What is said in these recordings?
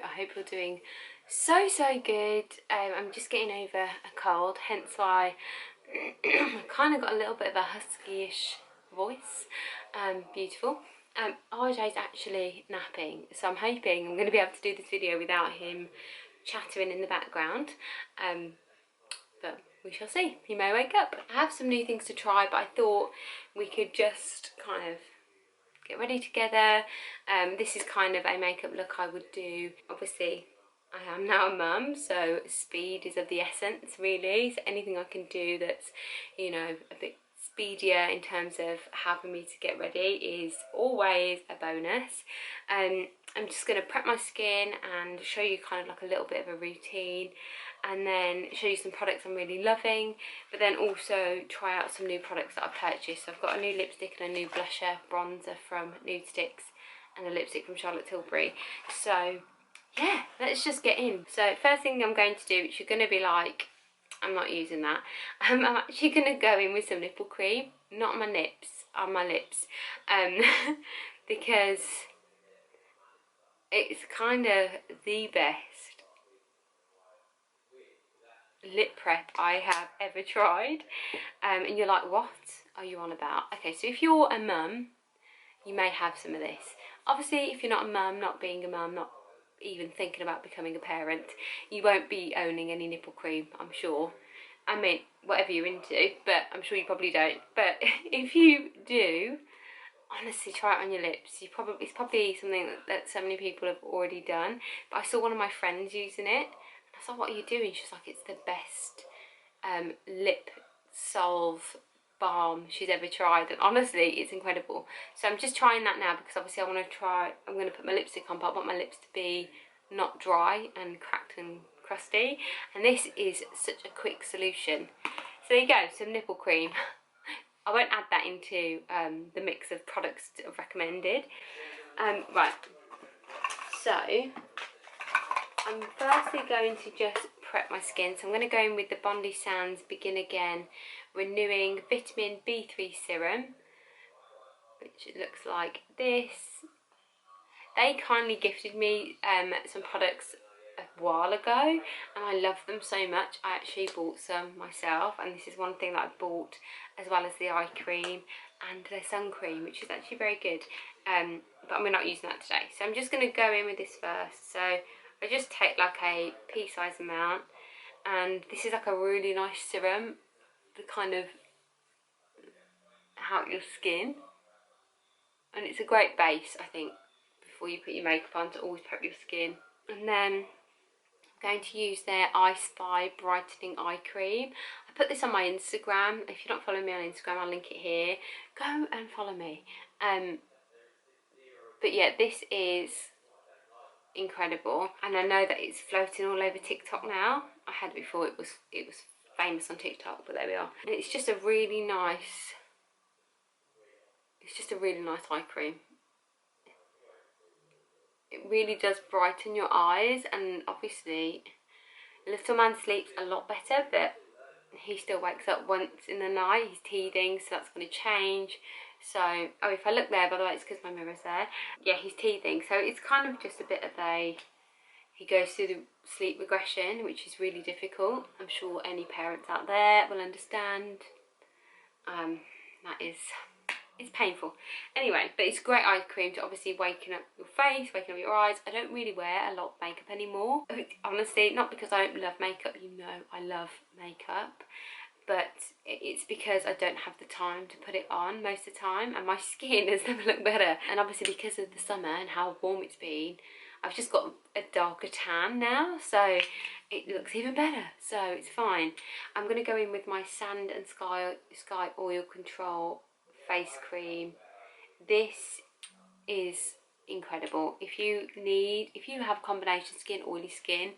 I hope you're doing so good. I'm just getting over a cold, hence why I kind of got a little bit of a husky-ish voice. Beautiful. RJ's actually napping, so I'm hoping I'm going to be able to do this video without him chattering in the background. But we shall see. He may wake up. I have some new things to try, but I thought we could just kind of get ready together. This is kind of a makeup look I would do. Obviously, I am now a mum, so speed is of the essence, really. So anything I can do that's, you know, a bit speedier in terms of helping me to get ready is always a bonus. I'm just going to prep my skin and show you kind of like a little bit of a routine, and then show you some products I'm really loving, but then also try out some new products that I've purchased. So I've got a new lipstick and a new blusher bronzer from Nudestix and a lipstick from Tilbury. So yeah, let's just get in. So first thing I'm going to do, which you're going to be like, I'm not using that. I'm actually going to go in with some nipple cream, not on my nips, on my lips, because it's kind of the best lip prep I have ever tried. And you're like, what are you on about? Okay, so if you're a mum, you may have some of this. Obviously, if you're not a mum, not being a mum, not even thinking about becoming a parent, you won't be owning any nipple cream, I'm sure. I mean, whatever you're into, but I'm sure you probably don't. But if you do, honestly, try it on your lips. It's probably something that so many people have already done. But I saw one of my friends using it, and I thought, what are you doing? She's like, it's the best lip salve balm she's ever tried, and honestly, it's incredible. So I'm just trying that now because obviously I'm going to put my lipstick on, but I want my lips to be not dry and cracked and crusty, and this is such a quick solution. So there you go, some nipple cream. I won't add that into the mix of products that I've recommended. Right, so I'm firstly going to just prep my skin. So I'm going to go in with the Bondi Sands Begin Again Renewing Vitamin B3 Serum, which looks like this. They kindly gifted me some products a while ago, and I love them so much. I actually bought some myself, and this is one thing that I bought, as well as the eye cream and the sun cream, which is actually very good. But we're not using that today. So I'm just going to go in with this first. So I just take like a pea-sized amount, and this is like a really nice serum to kind of help your skin, and it's a great base, I think, before you put your makeup on, to always prep your skin. And then I'm going to use their I Spy Brightening Eye Cream. I put this on my Instagram. If you're not following me on Instagram, I'll link it here. Go and follow me. But yeah, this is incredible, and I know that it's floating all over TikTok now. I had it before, it was famous on TikTok, but there we are. And it's just a really nice eye cream. It really does brighten your eyes, and obviously little man sleeps a lot better, but he still wakes up once in the night. He's teething, so that's going to change. So, oh, if I look there, by the way, it's because my mirror's there. Yeah, he's teething, so it's kind of just a bit of a, he goes through the sleep regression, which is really difficult. I'm sure any parents out there will understand. That is, it's painful. Anyway, but it's a great eye cream to obviously waken up your face, waking up your eyes. I don't really wear a lot of makeup anymore. Honestly, not because I don't love makeup. You know I love makeup. But it's because I don't have the time to put it on most of the time, and my skin has never looked better. And obviously because of the summer and how warm it's been, I've just got a darker tan now, so it looks even better, so it's fine. I'm going to go in with my Sand and Sky Oil Control face cream. This is incredible. If you have combination skin, oily skin,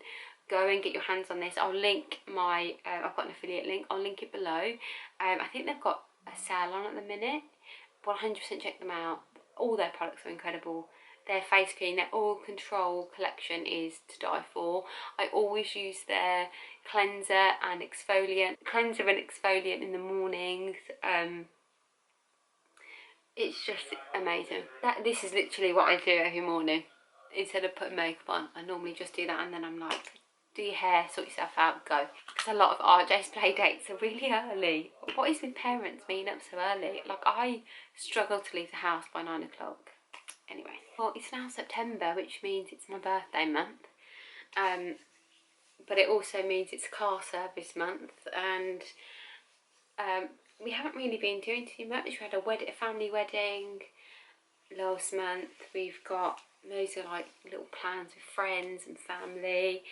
go and get your hands on this. I'll link my, I've got an affiliate link, I'll link it below. I think they've got a sale on at the minute. 100% check them out. All their products are incredible. Their face cream, their oil control collection is to die for. I always use their cleanser and exfoliant in the mornings. It's just amazing. This is literally what I do every morning. instead of putting makeup on, I normally just do that, and then I'm like, do your hair, sort yourself out, go. Because a lot of RJ's play dates are really early. What is with parents being up so early? Like, I struggle to leave the house by 9 o'clock. Anyway, well, it's now September, which means it's my birthday month. But it also means it's car service month, and we haven't really been doing too much. We had a family wedding last month. We've got loads of like little plans with friends and family,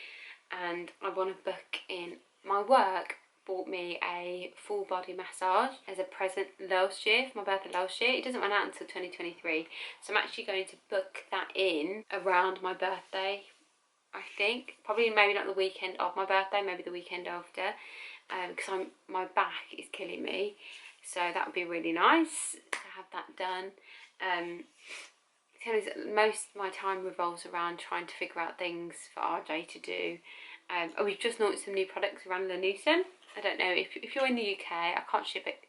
and I want to book in. My work bought me a full body massage as a present last year, for my birthday last year. It doesn't run out until 2023, so I'm actually going to book that in around my birthday, I think. Probably maybe not the weekend of my birthday, maybe the weekend after, because my back is killing me, so that would be really nice to have that done. Most of my time revolves around trying to figure out things for RJ to do. We've just launched some new products around Newson. I don't know if you're in the UK, I can't ship it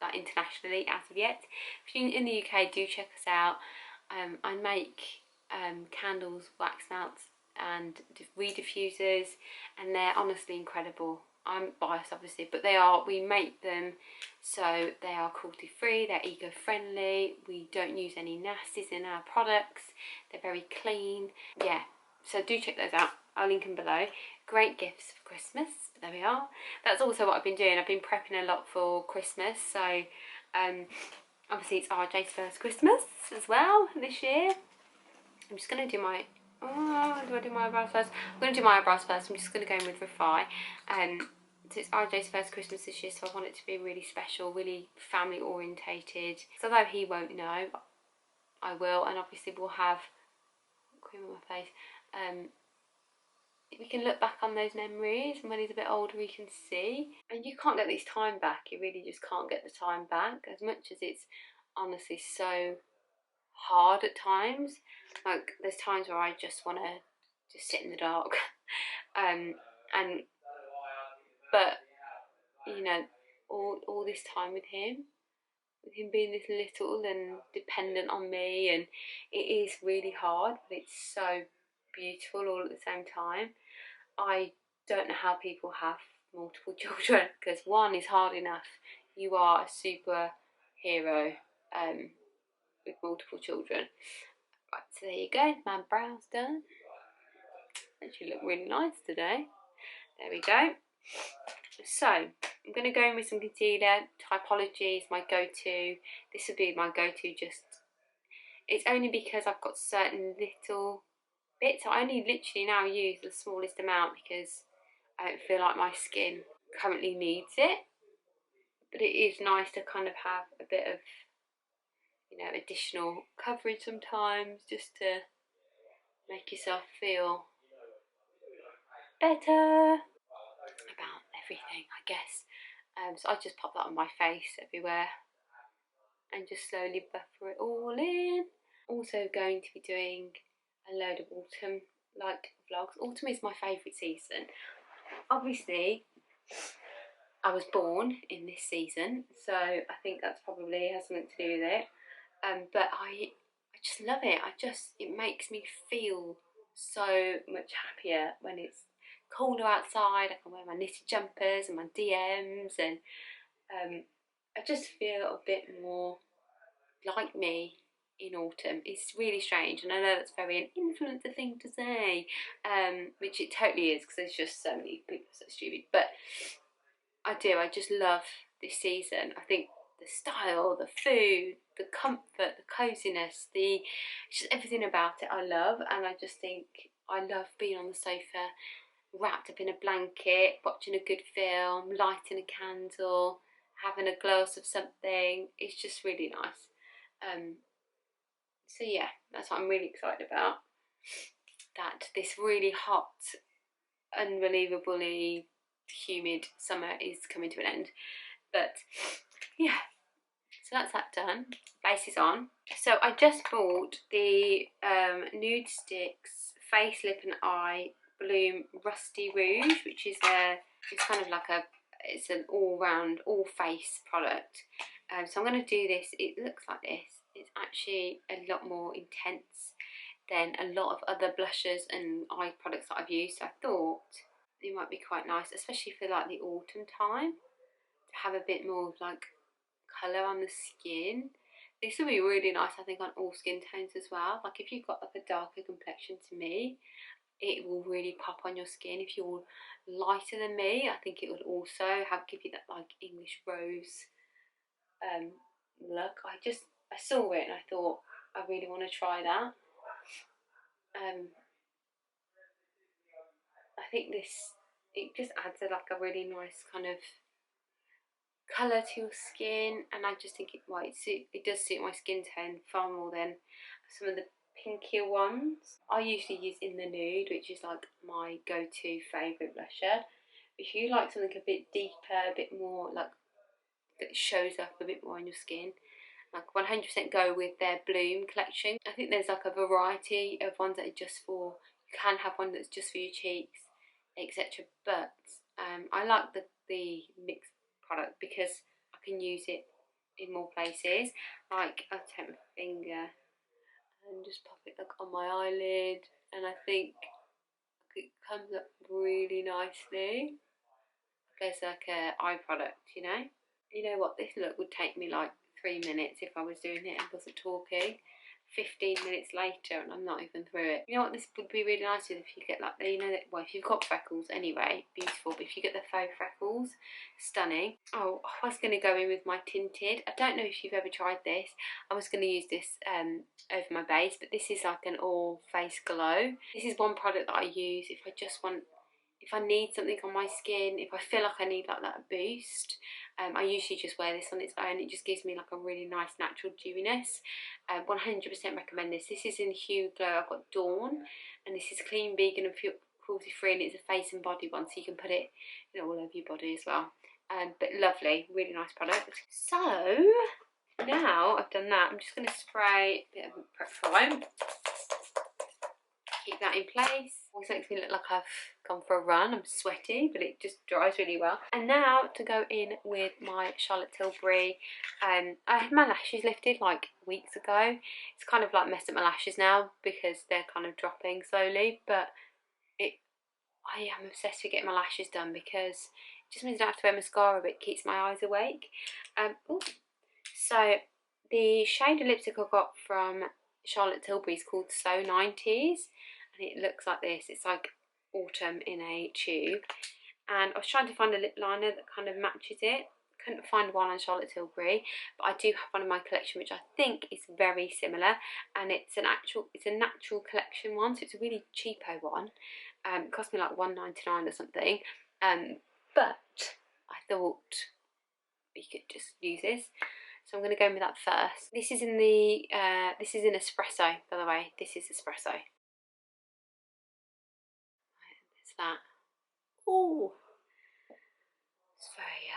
like internationally as of yet. If you're in the UK, do check us out. I make candles, wax melts and weed diffusers, and they're honestly incredible. I'm biased obviously, but we make them so they are cruelty free, they're eco friendly, we don't use any nasties in our products, they're very clean. Yeah, so do check those out, I'll link them below. Great gifts for Christmas, there we are. That's also what I've been doing. I've been prepping a lot for Christmas, so obviously it's RJ's first Christmas as well this year. I'm just going to do my, do I do my eyebrows first? I'm going to do my eyebrows first. I'm just going to go in with Refy. So it's RJ's first Christmas this year, so I want it to be really special, really family orientated. So although he won't know, I will, and obviously we'll have cream on my face. We can look back on those memories, and when he's a bit older we can see. And you can't get this time back, you really just can't get the time back, as much as it's honestly so hard at times. Like, there's times where I just want to just sit in the dark. But you know, all this time with him being this little and dependent on me, and it is really hard, but it's so beautiful all at the same time. I don't know how people have multiple children, because one is hard enough. You are a superhero with multiple children. Right, so there you go, my brow's done. Actually look really nice today. There we go. So I'm going to go in with some concealer. Typology is my go-to. This would be my go-to, it's only because I've got certain little bits. I only literally now use the smallest amount because I don't feel like my skin currently needs it. But it is nice to kind of have a bit of, you know, additional coverage sometimes, just to make yourself feel better about everything, I guess. So I just pop that on my face everywhere and just slowly buffer it all in. Also going to be doing a load of autumn like vlogs. Autumn is my favourite season. Obviously I was born in this season, so I think that's probably has something to do with it. But I just love it. It makes me feel so much happier when it's colder outside. I can wear my knitted jumpers and my DMs, and I just feel a bit more like me in autumn. It's really strange, and I know that's very an influencer thing to say, which it totally is, because there's just so many people so stupid, but I just love this season. I think the style, the food, the comfort, the coziness, just everything about it I love, and I just think I love being on the sofa wrapped up in a blanket, watching a good film, lighting a candle, having a glass of something. It's just really nice. So yeah, that's what I'm really excited about, that this really hot, unbelievably humid summer is coming to an end. But yeah, so that's that done. Base is on. So I just bought the Nudestix Face, Lip and Eye Bloom Rusty Rouge, which is it's kind of like it's an all-round, all-face product. So I'm going to do this. It looks like this. It's actually a lot more intense. than a lot of other blushes and eye products that I've used. So I thought it might be quite nice, especially for like the autumn time, to have a bit more of like colour on the skin. This will be really nice, I think, on all skin tones as well. Like if you've got like a darker complexion, to me, it will really pop on your skin. If you're lighter than me, I think it would also give you that like English rose look. I saw it and I thought I really want to try that. I think it just adds a really nice kind of colour to your skin, and I just think it does suit my skin tone far more than some of the pinkier ones. I usually use In the Nude, which is like my go-to favourite blusher. If you like something a bit deeper, a bit more like that shows up a bit more on your skin, like 100% go with their Bloom collection. I think there's like a variety of ones that are just for, you can have one that's just for your cheeks, etc. But I like the mixed product because I can use it in more places. Like I'll take my finger and just pop it like on my eyelid, and I think it comes up really nicely. It's like a eye product, you know. You know what, this look would take me like 3 minutes if I was doing it and wasn't talking. 15 minutes later and I'm not even through it. You know what this would be really nice with, if you get like, you know, well, if you've got freckles anyway, beautiful, but if you get the faux freckles, stunning. Oh, I was going to go in with my tinted. I don't know if you've ever tried this. I was going to use this over my base, but this is like an all face glow. This is one product that I use if I need something on my skin, if I feel like I need like that boost. I usually just wear this on its own. It just gives me like a really nice natural dewiness. 100% recommend this. This is in Hue Glow. I've got Dawn, and this is clean, vegan and cruelty free, and it's a face and body one, so you can put it, you know, all over your body as well. But lovely, really nice product. So now I've done that, I'm just going to spray a bit of prep prime. Keep that in place. Always makes me look like I've gone for a run. I'm sweaty, but it just dries really well. And now to go in with my Charlotte Tilbury. I had my lashes lifted like weeks ago. It's kind of like messed up my lashes now because they're kind of dropping slowly, but I am obsessed with getting my lashes done because it just means I don't have to wear mascara, but it keeps my eyes awake. So the shade of lipstick I got from Charlotte Tilbury is called So 90s, and it looks like this. It's like autumn in a tube, and I was trying to find a lip liner that kind of matches it. Couldn't find one on Charlotte Tilbury, but I do have one in my collection which I think is very similar, and it's a natural collection one, so it's a really cheapo one. It cost me like $1.99 or something, but I thought we could just use this. So I'm going to go in with that first. This is in espresso, by the way. This is espresso. There's that. Ooh, it's very.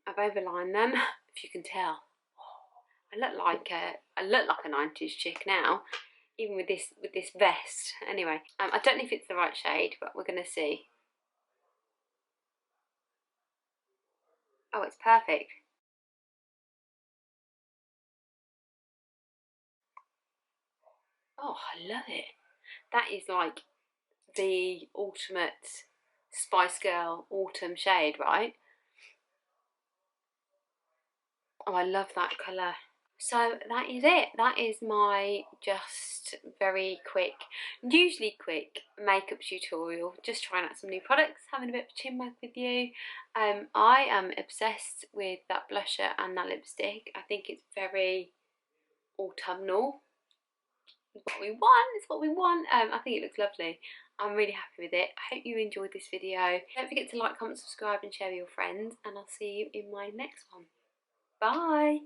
I've overlined them, if you can tell. I look like a 90s chick now, even with this vest. Anyway, I don't know if it's the right shade, but we're going to see. Oh, it's perfect. Oh, I love it. That is like the ultimate Spice Girl autumn shade, right? Oh, I love that colour. So that is it. That is my just very quick, usually quick makeup tutorial. Just trying out some new products, having a bit of chin wag with you. I am obsessed with that blusher and that lipstick. I think it's very autumnal. It's what we want. It's what we want. I think it looks lovely. I'm really happy with it. I hope you enjoyed this video. Don't forget to like, comment, subscribe and share with your friends, and I'll see you in my next one. Bye!